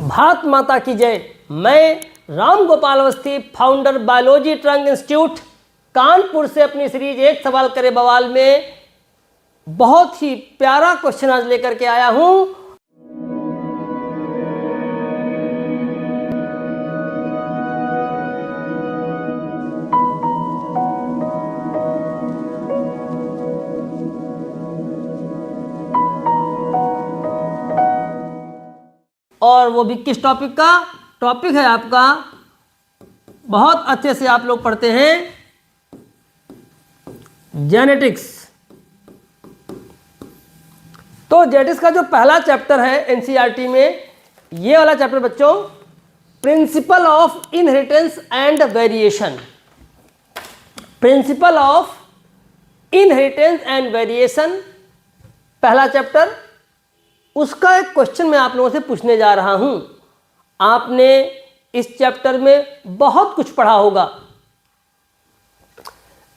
भारत माता की जय। मैं Ram Gopal Awasthi, founder biology trunk institute Kanpur से अपनी सीरीज एक सवाल करे बवाल में बहुत ही प्यारा क्वेश्चन आज लेकर के आया हूं। और वो भी किस टॉपिक का? टॉपिक है आपका, बहुत अच्छे से आप लोग पढ़ते हैं, जेनेटिक्स। तो जेनेटिक्स का जो पहला चैप्टर है एनसीईआरटी में, ये वाला चैप्टर बच्चों, principle of inheritance and variation. Principle of inheritance and variation पहला चैप्टर। उसका एक क्वेश्चन मैं आप लोगों से पूछने जा रहा हूं। आपने इस चैप्टर में बहुत कुछ पढ़ा होगा।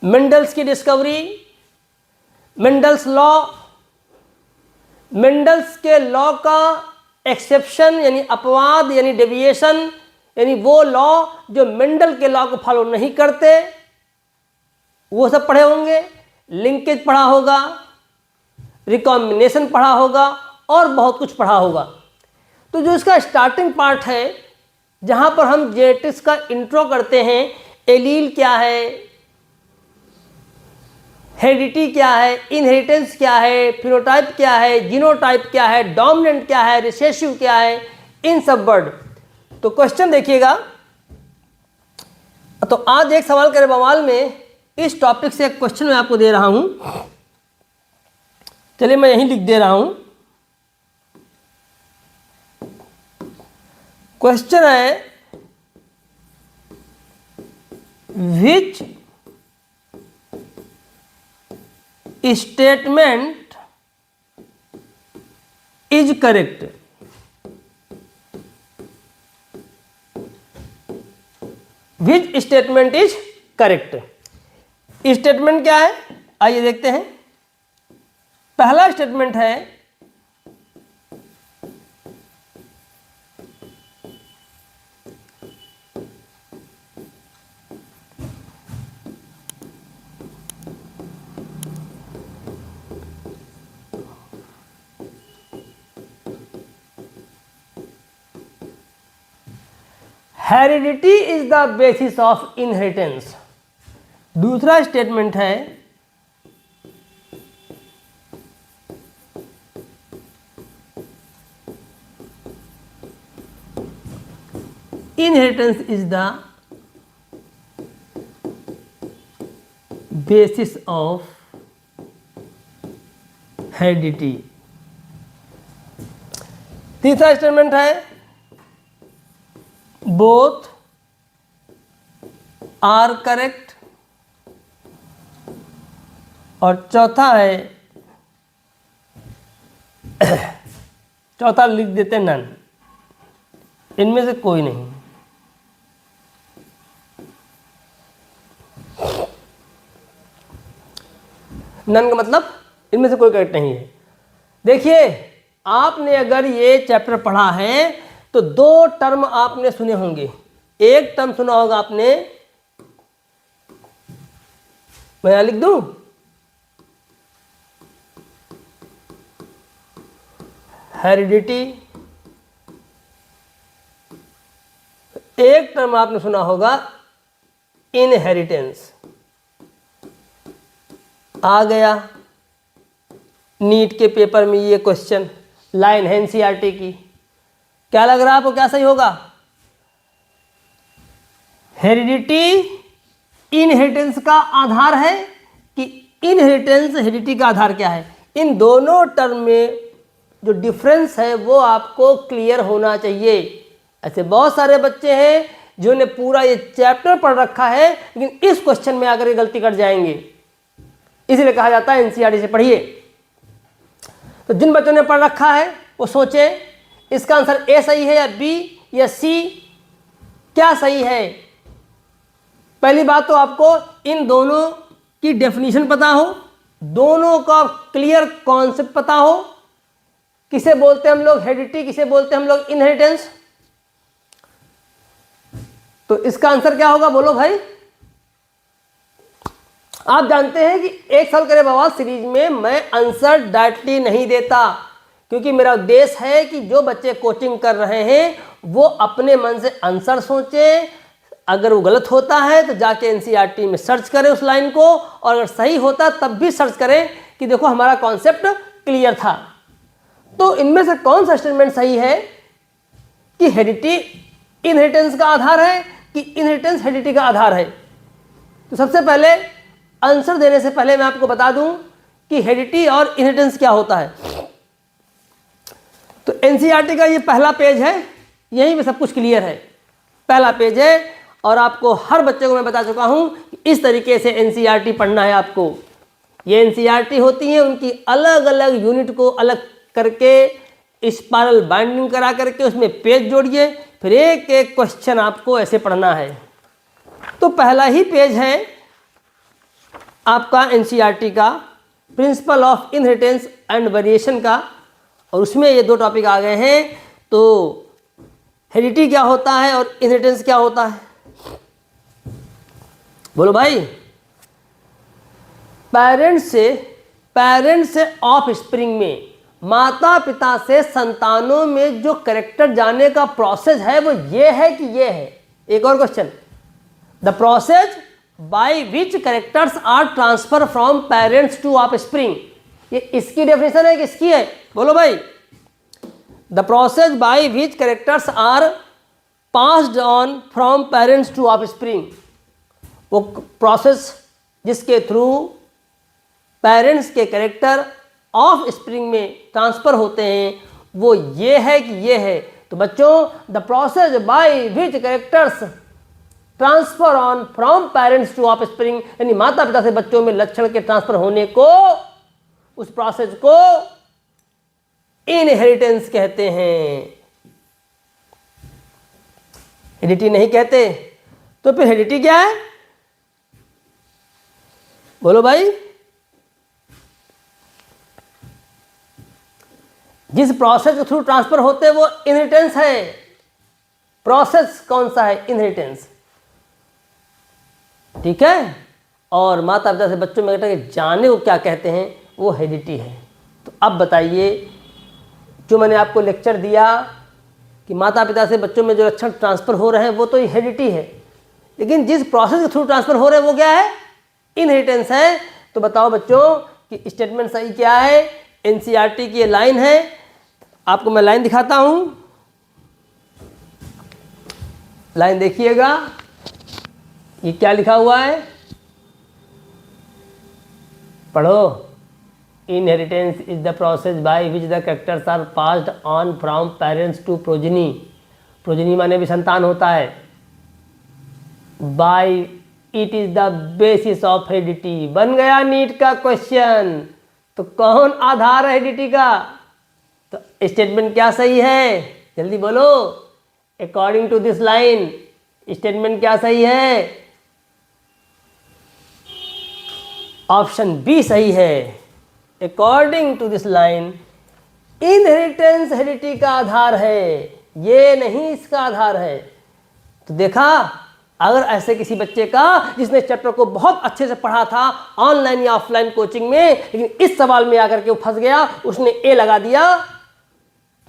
मेंडल्स की डिस्कवरी, मेंडल्स लॉ, मेंडल्स के लॉ का एक्सेप्शन यानी अपवाद यानी डेविएशन, यानी वो लॉ जो मेंडल के लॉ को फॉलो नहीं करते, वो सब पढ़े होंगे। लिंकेज पढ़ा होगा, रिकॉम्बिनेशन पढ़ा होगा और बहुत कुछ पढ़ा होगा। तो जो इसका स्टार्टिंग पार्ट है, जहां पर हम जेनेटिक्स का इंट्रो करते हैं, एलील क्या है, हेरिडिटी क्या है, इनहेरिटेंस क्या है, फिनोटाइप क्या है, जीनोटाइप क्या है, डोमिनेंट क्या है, रिसेसिव क्या है, इन सब वर्ड। तो क्वेश्चन देखिएगा। तो आज एक सवाल करे बवाल में इस टॉपिक से एक क्वेश्चन मैं आपको दे रहा हूं। चलिए मैं यहीं लिख दे रहा हूं। क्वेश्चन है, which statement is correct? Which statement is correct? Statement क्या है, आइए देखते हैं। पहला स्टेटमेंट है, heredity is the basis of inheritance. दूसरा स्टेटमेंट है, inheritance is the basis of heredity. तीसरा स्टेटमेंट है, बोथ आर करेक्ट। और चौथा है, चौथा लिख देते हैं नन, इनमें से कोई नहीं। नन का मतलब इनमें से कोई करेक्ट नहीं है। देखिए, आपने अगर ये चैप्टर पढ़ा है तो दो टर्म आपने सुने होंगे। एक टर्म सुना होगा आपने, मैं यहां लिख दूं, हेरिडिटी। एक टर्म आपने सुना होगा इनहेरिटेंस। आ गया नीट के पेपर में ये क्वेश्चन, लाइन है एनसीईआरटी की। क्या लग रहा है आपको, क्या सही होगा? हेरिडिटी इनहेरिटेंस का आधार है कि इनहेरिटेंस हेरिडिटी का आधार क्या है? इन दोनों टर्म में जो डिफरेंस है वो आपको क्लियर होना चाहिए। ऐसे बहुत सारे बच्चे हैं जिन्होंने पूरा ये चैप्टर पढ़ रखा है लेकिन इस क्वेश्चन में आकर गलती कर जाएंगे। इसलिए कहा जाता है एनसीईआरटी से पढ़िए। तो जिन बच्चों ने पढ़ रखा है वो सोचे इसका आंसर ए सही है या बी या सी, क्या सही है। पहली बात तो आपको इन दोनों की डेफिनेशन पता हो, दोनों का क्लियर कॉन्सेप्ट पता हो। किसे बोलते हैं हम लोग हेरिडिटी, किसे बोलते हैं हम लोग इनहेरिटेंस। तो इसका आंसर क्या होगा बोलो भाई। आप जानते हैं कि एक सवाल करे बवाल सीरीज में मैं आंसर डायरेक्टली नहीं देता, क्योंकि मेरा उद्देश्य है कि जो बच्चे कोचिंग कर रहे हैं वो अपने मन से आंसर सोचें। अगर वो गलत होता है तो जाके एनसीईआरटी में सर्च करें उस लाइन को, और अगर सही होता तब भी सर्च करें कि देखो हमारा कॉन्सेप्ट क्लियर था। तो इनमें से कौन सा स्टेटमेंट सही है कि हेरिडिटी इनहेरिटेंस का आधार है कि इनहेरिटेंस हेरिडिटी का आधार है। तो सबसे पहले आंसर देने से पहले मैं आपको बता दूं कि हेरिडिटी और इनहेरिटेंस क्या होता है। तो एनसीईआरटी का ये पहला पेज है, यहीं पे सब कुछ क्लियर है, पहला पेज है। और आपको हर बच्चे को मैं बता चुका हूं कि इस तरीके से एनसीईआरटी पढ़ना है आपको। ये एनसीईआरटी होती है, उनकी अलग अलग यूनिट को अलग करके स्पाइरल बाइंडिंग करा करके उसमें पेज जोड़िए, फिर एक एक क्वेश्चन आपको ऐसे पढ़ना है। तो पहला ही पेज है आपका एनसीईआरटी का, principle of inheritance and variation का, और उसमें ये दो टॉपिक आ गए हैं। तो हेरिडिटी क्या होता है और इनहेरिटेंस क्या होता है, बोलो भाई। पेरेंट्स से ऑफ स्प्रिंग में, माता पिता से संतानों में जो कैरेक्टर जाने का प्रोसेस है वो ये है कि ये है। एक और question, the process by which characters are transfer from parents to offspring, ये इसकी डेफिनेशन है कि इसकी है, बोलो भाई। The process by which characters are passed on from parents to offspring, वो प्रोसेस जिसके थ्रू पेरेंट्स के कैरेक्टर ऑफ स्प्रिंग में ट्रांसफर होते हैं वो ये है कि ये है। तो बच्चों, the process by which characters transfer on from parents to of spring, यानी माता पिता से बच्चों में लक्षण के ट्रांसफर होने को, उस प्रोसेस को इनहेरिटेंस कहते हैं, हेरिडिटी नहीं कहते। तो फिर हेरिडिटी क्या है बोलो भाई। जिस प्रोसेस के थ्रू ट्रांसफर होते हैं वो इनहेरिटेंस है। प्रोसेस कौन सा है, इनहेरिटेंस, ठीक है। और माता पिता से बच्चों में जाने को क्या कहते हैं, वो हेरिडिटी है। तो अब बताइए, जो मैंने आपको लेक्चर दिया कि माता पिता से बच्चों में जो लक्षण ट्रांसफर हो रहे हैं वो तो हेरिडिटी है, लेकिन जिस प्रोसेस के थ्रू ट्रांसफर हो रहे हैं वो क्या है, इनहेरिटेंस है। तो बताओ बच्चों कि स्टेटमेंट सही क्या है। एनसीईआरटी की ये लाइन है, आपको मैं लाइन दिखाता हूं, लाइन देखिएगा, ये क्या लिखा हुआ है, पढ़ो। Inheritance is the process by which the characters are passed on from parents to progeny, progeny माने भी संतान होता है। By it is the basis of heredity, बन गया नीट का क्वेश्चन। तो कौन आधार है हेरिडिटी का, तो स्टेटमेंट क्या सही है, जल्दी बोलो। According to this line statement क्या सही है, ऑप्शन बी सही है। According to this line inheritance heredity का आधार है, ये नहीं इसका आधार है। तो देखा, अगर ऐसे किसी बच्चे का जिसने चैप्टर को बहुत अच्छे से पढ़ा था ऑनलाइन या ऑफलाइन कोचिंग में, लेकिन इस सवाल में आकर के वो फंस गया, उसने ए लगा दिया,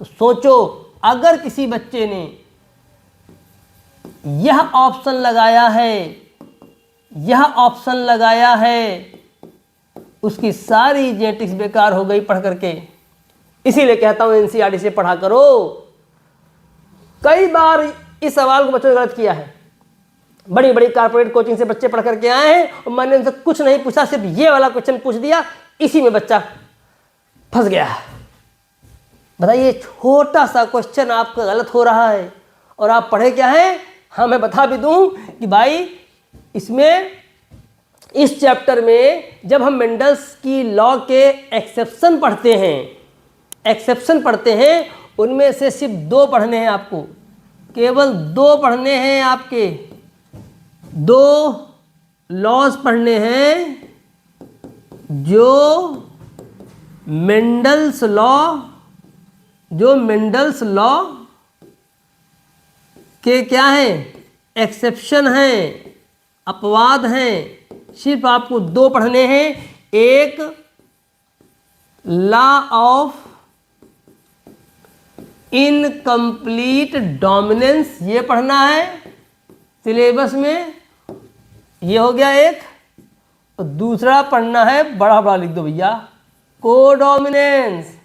तो सोचो अगर किसी बच्चे ने यह ऑप्शन लगाया है, यह ऑप्शन लगाया है, उसकी सारी जेनेटिक्स बेकार हो गई पढ़ करके। इसीलिए कहता हूं एनसीईआरटी से पढ़ा करो। कई बार इस सवाल को बच्चों ने गलत किया है, बड़ी बड़ी कारपोरेट कोचिंग से बच्चे पढ़ करके आए हैं और मैंने उनसे कुछ नहीं पूछा, सिर्फ ये वाला क्वेश्चन पूछ दिया, इसी में बच्चा फंस गया। बताइए, छोटा सा क्वेश्चन आपका गलत हो रहा है और आप पढ़े क्या हैं। हाँ, मैं बता भी दूं कि भाई इसमें, इस चैप्टर में जब हम मेंडल्स की लॉ के एक्सेप्शन पढ़ते हैं, उनमें से सिर्फ 2 पढ़ने हैं आपको, केवल 2 पढ़ने हैं, आपके 2 लॉज पढ़ने हैं जो मेंडल्स लॉ के क्या हैं, एक्सेप्शन हैं, अपवाद हैं, सिर्फ आपको दो पढ़ने हैं। एक लॉ ऑफ इनकम्प्लीट डोमिनेंस, ये पढ़ना है सिलेबस में, ये हो गया एक। और दूसरा पढ़ना है, बड़ा बड़ा लिख दो भैया, कोडोमिनेंस।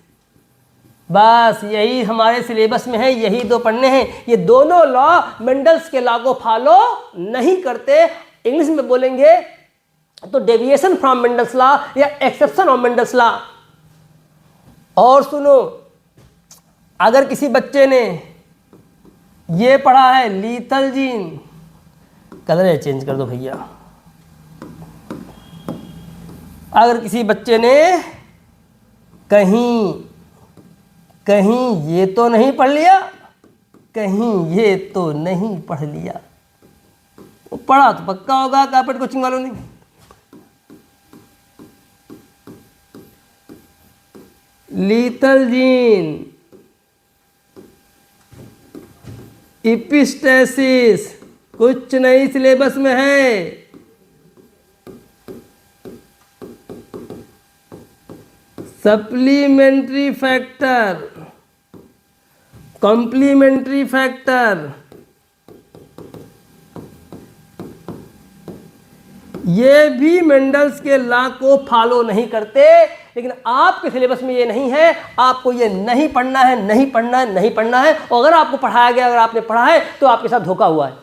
बस यही हमारे सिलेबस में है, यही दो पढ़ने हैं। ये दोनों लॉ मेंडल्स के लॉ को फॉलो नहीं करते। इंग्लिश में बोलेंगे तो डेविएशन फ्रॉम मेंडल्स लॉ या एक्सेप्शन ऑफ मेंडल्स लॉ। और सुनो, अगर किसी बच्चे ने ये पढ़ा है लीथल जीन, कलर चेंज कर दो भैया। अगर किसी बच्चे ने कहीं ये तो नहीं पढ़ लिया, कहीं ये तो नहीं पढ़ लिया, वो पढ़ा तो पक्का होगा कारपेट कोचिंग वालों ने। लीथल जीन, इपिस्टेसिस, कुछ नहीं सिलेबस में है। सप्लीमेंट्री फैक्टर, कॉम्प्लीमेंट्री फैक्टर, ये भी मेंडल्स के लॉ को फॉलो नहीं करते। लेकिन आपके सिलेबस में ये नहीं है, आपको ये नहीं पढ़ना है, नहीं पढ़ना है, नहीं पढ़ना है। और अगर आपको पढ़ाया गया, अगर आपने पढ़ा है, तो आपके साथ धोखा हुआ है।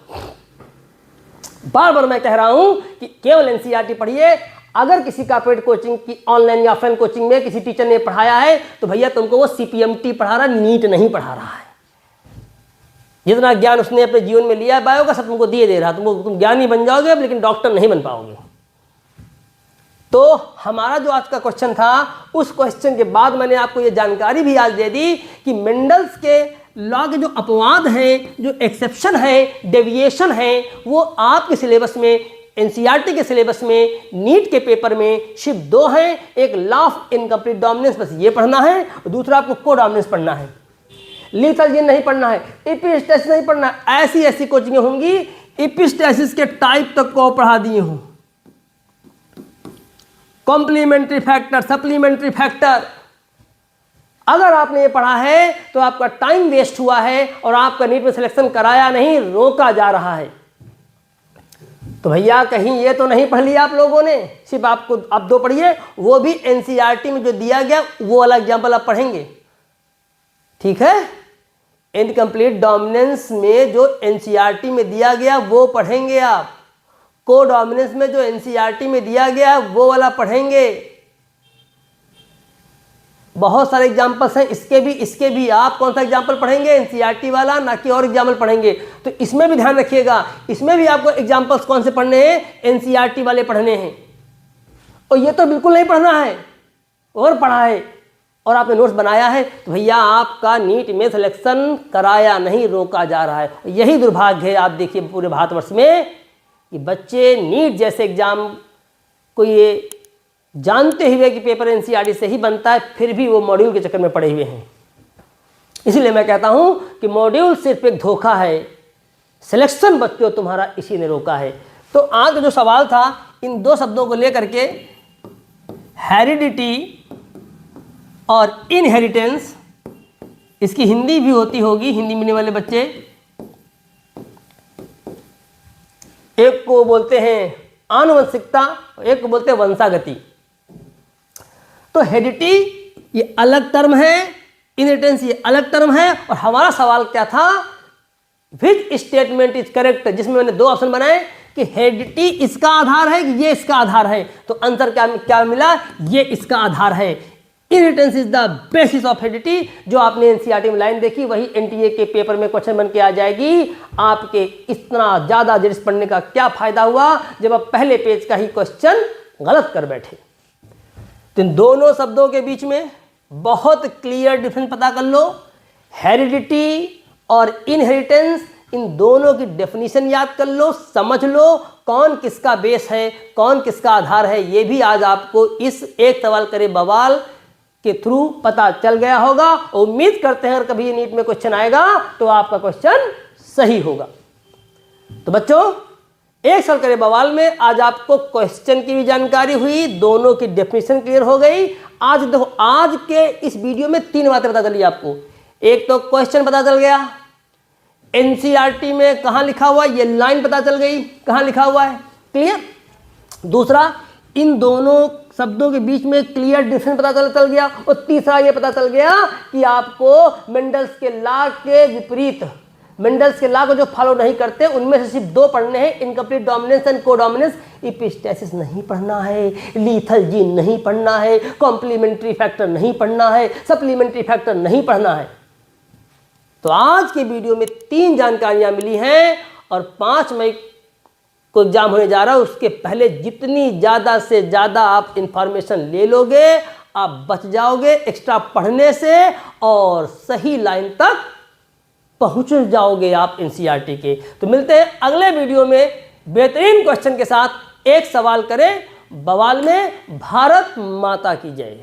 बार बार मैं कह रहा हूं कि केवल एनसीईआरटी पढ़िए। अगर किसी कारपोरेट कोचिंग की ऑनलाइन या ऑफलाइन कोचिंग में किसी टीचर ने पढ़ाया है, तो भैया तुमको वो सीपीएमटी पढ़ा रहा, नीट नहीं पढ़ा रहा है। जितना ज्ञान उसने अपने जीवन में लिया है बायो का, सब तुमको दिए दे रहा। तुम ज्ञानी बन जाओगे, लेकिन डॉक्टर नहीं बन पाओगे। तो हमारा जो आज का क्वेश्चन था, उस क्वेश्चन के बाद मैंने आपको ये जानकारी भी आज दे दी कि मेंडल्स के लॉ के जो अपवाद हैं, जो एक्सेप्शन है, डेविएशन है, वो आपके सिलेबस में, एनसीईआरटी के सिलेबस में, नीट के पेपर में सिर्फ दो हैं। एक लॉ ऑफ इनकम्प्लीट डोमिनेंस, बस ये पढ़ना है, और दूसरा आपको कोडोमिनेंस पढ़ना है। लीथल जीन नहीं पढ़ना है, इपिस्टेसिस नहीं पढ़ना है। ऐसी ऐसी कोचिंगें होंगी, इपिस्टेसिस के टाइप तक को पढ़ा दिए हूं। कॉम्प्लीमेंट्री फैक्टर, सप्लीमेंट्री फैक्टर, अगर आपने ये पढ़ा है तो आपका टाइम वेस्ट हुआ है और आपका नीट में सिलेक्शन कराया नहीं, रोका जा रहा है। तो भैया कहीं ये तो नहीं पढ़ लिया आप लोगों ने, सिर्फ आपको आप दो पढ़िए, वो भी एनसीईआरटी में जो दिया गया वो वाला एग्जाम्पल आप पढ़ेंगे, ठीक है। इनकम्प्लीट डोमिनेंस में जो एनसीईआरटी में दिया गया वो पढ़ेंगे आप। कोडोमिनेंस में जो एनसीईआरटी में दिया गया वो वाला पढ़ेंगे। बहुत सारे एग्जाम्पल्स हैं, इसके भी आप कौन सा एग्जाम्पल पढ़ेंगे? एनसीईआरटी वाला, ना कि और एग्जाम्पल पढ़ेंगे। तो इसमें भी ध्यान रखिएगा, इसमें भी आपको एग्जाम्पल्स कौन से पढ़ने हैं? एनसीईआरटी वाले पढ़ने हैं। और ये तो बिल्कुल नहीं पढ़ना है और पढ़ा है और आपने नोट्स बनाया है, तो भैया आपका नीट में सिलेक्शन कराया नहीं, रोका जा रहा है। यही दुर्भाग्य है। आप देखिए पूरे भारतवर्ष में कि बच्चे नीट जैसे एग्जाम को ये जानते हुए कि पेपर एनसीईआरटी से ही बनता है, फिर भी वो मॉड्यूल के चक्कर में पड़े हुए हैं। इसीलिए मैं कहता हूं कि मॉड्यूल सिर्फ एक धोखा है, सिलेक्शन बच्चों तुम्हारा इसी ने रोका है। तो आज जो सवाल था, इन दो शब्दों को लेकर के, हेरिडिटी और इनहेरिटेंस, इसकी हिंदी भी होती होगी, हिंदी मीडियम वाले बच्चे। एक को बोलते हैं आनुवंशिकता, एक को बोलते हैं वंशागति। तो हेरिडिटी ये अलग टर्म है, इनहेरिटेंस ये अलग टर्म है। और हमारा सवाल क्या था? विच स्टेटमेंट इज करेक्ट, जिसमें मैंने दो ऑप्शन बनाए कि हेरिडिटी इसका आधार है कि ये इसका आधार है। तो आंसर क्या मिला? ये इसका आधार है। Inheritance is the basis of heredity. जो आपने एनसीईआरटी में लाइन देखी वही एनटीए के पेपर में क्वेश्चन बन के आ जाएगी। आपके इतना ज्यादा जरिस पढ़ने का क्या फायदा हुआ जब आप पहले पेज का ही क्वेश्चन गलत कर बैठे। तो इन दोनों शब्दों के बीच में बहुत क्लियर डिफरेंस पता कर लो। हेरिडिटी और इनहेरिटेंस, इन दोनों की डेफिनेशन याद कर लो, समझ लो कौन किसका बेस है, कौन किसका आधार है। ये भी आज आपको इस एक सवाल करे बवाल के थ्रू पता चल गया होगा। उम्मीद करते हैं अगर कभी नीट में क्वेश्चन आएगा तो आपका क्वेश्चन सही होगा। तो बच्चों, एक सवाल करे बवाल में आज आपको क्वेश्चन की भी जानकारी हुई, दोनों की डेफिनेशन क्लियर हो गई। आज देखो, आज के इस वीडियो में 3 बातें पता चली आपको। एक तो क्वेश्चन पता चल गया, एनसीईआरटी में कहां लिखा हुआ है, ये लाइन पता चल गई कहां लिखा हुआ है, क्लियर। दूसरा, इन दोनों शब्दों के बीच में क्लियर डिफरेंस पता चल गया। और तीसरा ये पता चल गया कि आपको मेंडल्स के लॉ के विपरीत, मेंडल्स के लॉ को जो फॉलो नहीं करते उनमें से सिर्फ 2 पढ़ने हैं, इनकम्प्लीट डोमिनेंस एंड कोडोमिनेंस। इपिस्टेसिस नहीं पढ़ना है, लीथल जीन नहीं पढ़ना है, कॉम्प्लीमेंट्री फैक्टर नहीं पढ़ना है, सप्लीमेंट्री फैक्टर नहीं पढ़ना है। तो आज के वीडियो में 3 जानकारियां मिली हैं और 5 मई को एग्जाम होने जा रहा है। उसके पहले जितनी ज़्यादा से ज़्यादा आप इंफॉर्मेशन ले लोगे, आप बच जाओगे एक्स्ट्रा पढ़ने से और सही लाइन तक पहुंच जाओगे आप एनसीईआरटी के। तो मिलते हैं अगले वीडियो में बेहतरीन क्वेश्चन के साथ। एक सवाल करें बवाल में, भारत माता की जय।